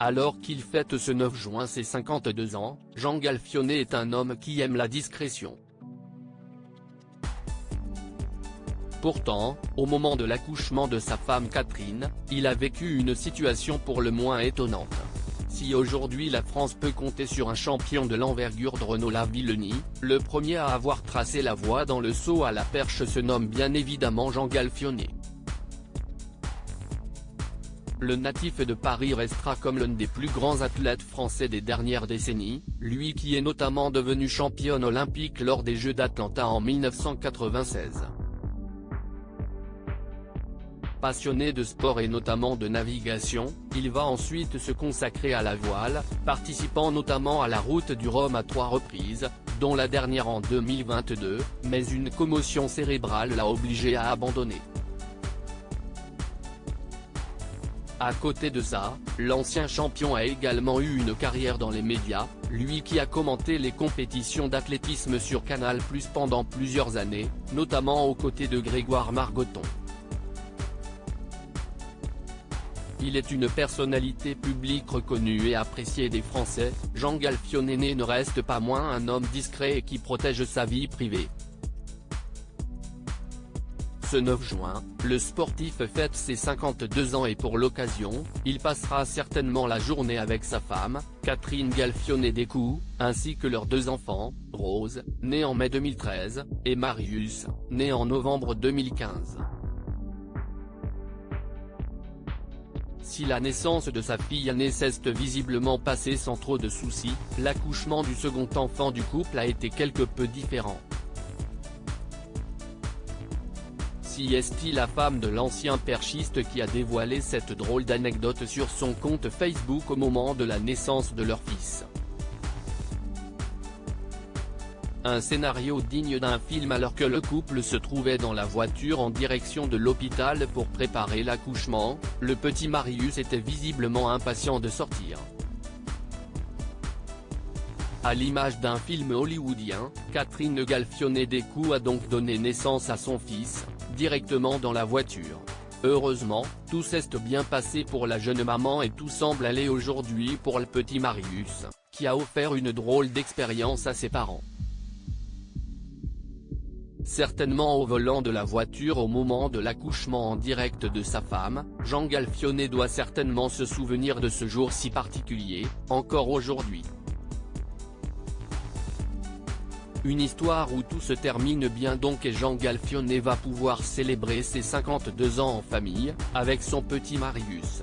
Alors qu'il fête ce 9 juin ses 52 ans, Jean Galfionnet est un homme qui aime la discrétion. Pourtant, au moment de l'accouchement de sa femme Catherine, il a vécu une situation pour le moins étonnante. Si aujourd'hui la France peut compter sur un champion de l'envergure de Renaud Lavillenie, le premier à avoir tracé la voie dans le saut à la perche se nomme bien évidemment Jean Galfionnet. Le natif de Paris restera comme l'un des plus grands athlètes français des dernières décennies, lui qui est notamment devenu championne olympique lors des Jeux d'Atlanta en 1996. Passionné de sport et notamment de navigation, il va ensuite se consacrer à la voile, participant notamment à la route du Rhum à 3 reprises, dont la dernière en 2022, mais une commotion cérébrale l'a obligé à abandonner. À côté de ça, l'ancien champion a également eu une carrière dans les médias, lui qui a commenté les compétitions d'athlétisme sur Canal+ pendant plusieurs années, notamment aux côtés de Grégoire Margoton. Il est une personnalité publique reconnue et appréciée des Français, Jean Galfionnet ne reste pas moins un homme discret et qui protège sa vie privée. Ce 9 juin, le sportif fête ses 52 ans et pour l'occasion, il passera certainement la journée avec sa femme, Catherine Galfionnet-Descoux, ainsi que leurs 2 enfants, Rose, née en mai 2013, et Marius, né en novembre 2015. Si la naissance de sa fille aînée s'est visiblement passée sans trop de soucis, l'accouchement du second enfant du couple a été quelque peu différent. Si est la femme de l'ancien perchiste qui a dévoilé cette drôle d'anecdote sur son compte Facebook au moment de la naissance de leur fils. Un scénario digne d'un film alors que le couple se trouvait dans la voiture en direction de l'hôpital pour préparer l'accouchement, le petit Marius était visiblement impatient de sortir. À l'image d'un film hollywoodien, Catherine Galfionnet-Descoux a donc donné naissance à son fils, directement dans la voiture. Heureusement, tout s'est bien passé pour la jeune maman et tout semble aller aujourd'hui pour le petit Marius, qui a offert une drôle d'expérience à ses parents. Certainement au volant de la voiture au moment de l'accouchement en direct de sa femme, Jean Galfionnet doit certainement se souvenir de ce jour si particulier, encore aujourd'hui. Une histoire où tout se termine bien donc et Jean Galfionnet va pouvoir célébrer ses 52 ans en famille, avec son petit Marius.